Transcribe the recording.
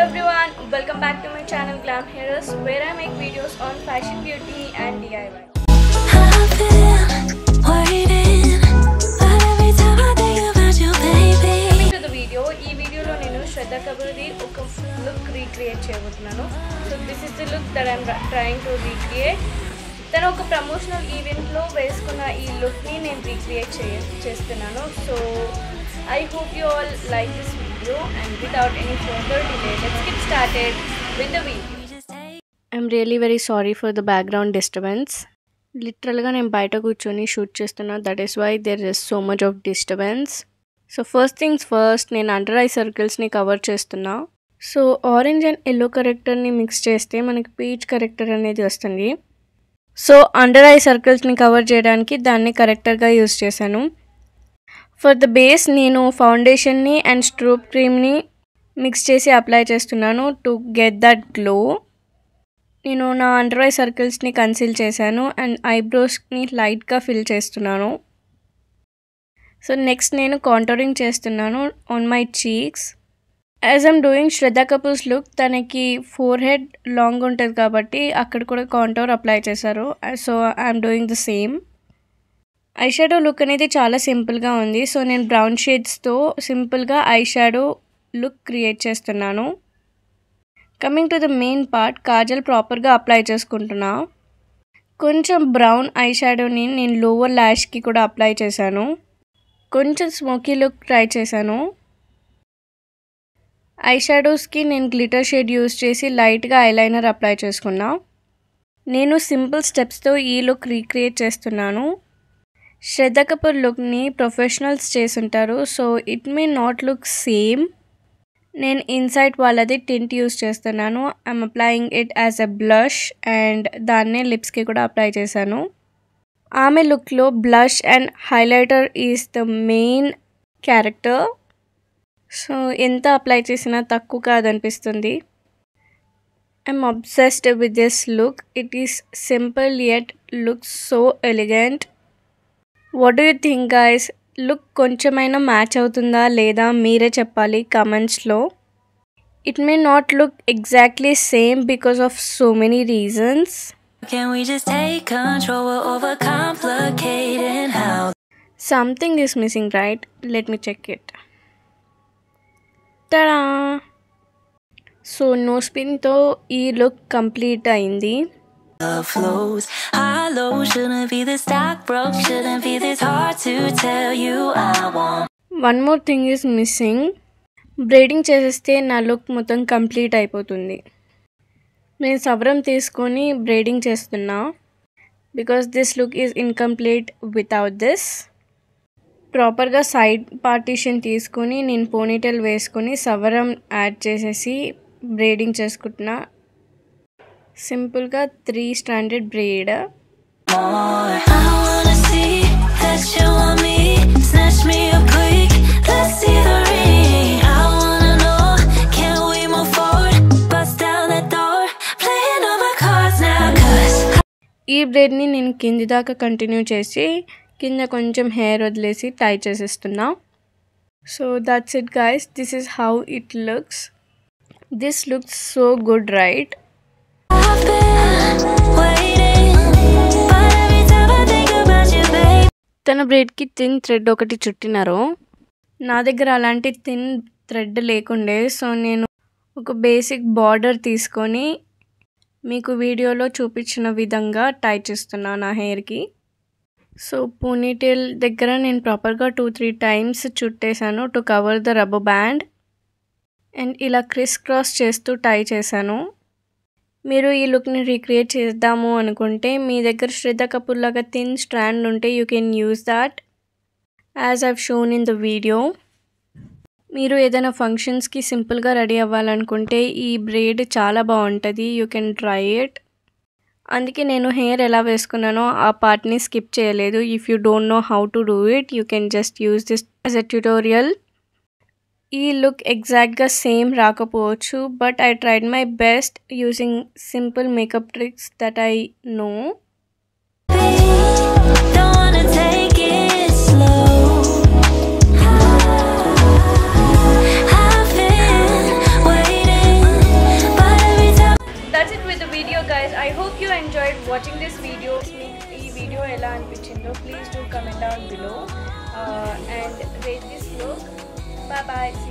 everyone, welcome back to my channel Glam Heroes, where I make videos on fashion, beauty and DIY. I've been waiting, but every time I think about you, baby. Coming to the video, ee video lo nenu Shraddha Kapoordi oka look recreate cheyabothunanu. So this is the look that I am trying to recreate. Tanu oka promotional event lo vesukuna ee look ni nenu recreate chestunnanu. So I hope you all like this video, and without any further delay, let's get started with the video. I'm really very sorry for the background disturbance. Literally నేను బయట కూర్చొని shoot చేస్తున్నా, that is why there is so much of disturbance. So first things first, నేను under eye సర్కిల్స్ని cover చేస్తున్నా. So orange and yellow కరెక్టర్ని mix చేస్తే మనకి పీచ్ కరెక్టర్ అనేది వస్తుంది. సో అండర్ ఐ సర్కిల్స్ని కవర్ చేయడానికి దాన్ని కరెక్టర్గా యూజ్ చేశాను. ఫర్ ద బేస్ నేను ఫౌండేషన్ని అండ్ స్ట్రోబ్ క్రీమ్ని మిక్స్ చేసి అప్లై చేస్తున్నాను టు గెట్ దట్ గ్లో. నేను నా అండర్ ఐ సర్కిల్స్ని కన్సీల్ చేశాను అండ్ ఐబ్రోస్ని లైట్గా ఫిల్ చేస్తున్నాను. సో నెక్స్ట్ నేను కాంటోరింగ్ చేస్తున్నాను on my cheeks. As I'm doing Shraddha Kapoors look, తనకి ఫోర్ హెడ్ లాంగ్ ఉంటుంది కాబట్టి అక్కడ కూడా కాంటోర్ అప్లై చేశారు. So I'm doing the same. Eye shadow look అనేది చాలా సింపుల్గా ఉంది. సో నేను బ్రౌన్ షేడ్స్తో సింపుల్గా ఐ షాడో లుక్ క్రియేట్ చేస్తున్నాను. Coming to the main part, Kajal ప్రాపర్గా అప్లై చేసుకుంటున్నా. కొంచెం బ్రౌన్ ఐ షాడోని నేను లోవర్ ల్యాష్కి కూడా అప్లై చేశాను. కొంచెం స్మోకీ లుక్ ట్రై చేశాను. ఐ షాడోస్కి నేను గ్లిటర్ షేడ్ యూజ్ చేసి లైట్గా ఐలైనర్ అప్లై చేసుకున్నా. నేను సింపుల్ స్టెప్స్తో ఈ లుక్ రీక్రియేట్ చేస్తున్నాను. శ్రద్ధా కపూర్ లుక్ని ప్రొఫెషనల్స్ చేసుంటారు, so it may not look same. నేను ఇన్సైట్ వాళ్ళది టింట్ యూస్ చేస్తున్నాను. I'm applying it as a blush and దాన్నే లిప్స్కి కూడా అప్లై చేశాను. ఆమె లుక్లో blush and highlighter is the main character. So ఎంత అప్లై చేసినా తక్కువ కాదనిపిస్తుంది. I'm obsessed with this look. It is simple yet looks so elegant. What do you think guys? Look కొంచెమైనా మ్యాచ్ అవుతుందా లేదా మీరే చెప్పాలి కమెంట్స్లో. It may not look exactly same because of so many reasons. Can we just take control? We're overcomplicating how. Something is missing, right? Let me check it. Ta-da! So nose పిన్తో ఈ look complete అయింది. Love flows high low, shouldn't be this stock broke, shouldn't be this hard to tell you I want. One more thing is missing. Braiding చేసేస్తే నా look మొత్తం complete అయిపోతుంది. నేను సవరం తీసుకొని బ్రైడింగ్ చేస్తున్నా because this look is incomplete without this. ప్రాపర్గా side partition తీసుకొని నేను పోనీటెల్ వేసుకొని సవరం యాడ్ చేసేసి బ్రైడింగ్ చేసుకుంటున్నా. సింపుల్గా 3 standard బ్రేడ్. I wanna see that you want me, snatch me up quick, let's see the ring. I wanna know, can we move forward, bust down that door, playing all my cards now, 'cause ఈ బ్రేడ్ని నేను కింది దాకా continue చేసి కింద కొంచెం hair వదిలేసి tie చేసేస్తున్నా. So that's it guys, this is how it looks. This looks so good right? I've been waiting, but every time I think about you, babe. తన బ్రేడ్కి థిన్ థ్రెడ్ ఒకటి చుట్టినారు. నా దగ్గర అలాంటి థిన్ థ్రెడ్ లేకుండే, so నేను ఒక basic border తీసుకొని మీకు వీడియోలో చూపించిన విధంగా టై చేస్తున్నా నా హెయిర్కి. సో పోనీటెయిల్ దగ్గర నేను ప్రాపర్గా 2-3 టైమ్స్ చుట్టేశాను to cover the rubber band and ఇలా క్రిస్ క్రాస్ చేస్తూ టై చేశాను. మీరు ఈ లుక్ని రీక్రియేట్ చేద్దాము అనుకుంటే మీ దగ్గర శ్రద్ధా కపూర్ లాగా థిన్ స్ట్రాండ్ ఉంటే you can use that as I've shown in the video. మీరు ఏదైనా ఫంక్షన్స్కి సింపుల్గా రెడీ అవ్వాలనుకుంటే ఈ బ్రేడ్ చాలా బాగుంటుంది. You can try it. అందుకే నేను హెయిర్ ఎలా వేసుకున్నానో ఆ పార్ట్ని స్కిప్ చేయలేదు. If you don't know how to do it, you can just use this as a tutorial. ఈ లుక్ ఎగ్జాక్ట్గా సేమ్ రాకపోవచ్చు, but I tried my best using simple makeup tricks that I know. Don't wanna take it slow. I've been waiting. this video. మీకు ఈ video ఎలా అనిపించిందో please do comment down below and rate this look. Bye bye.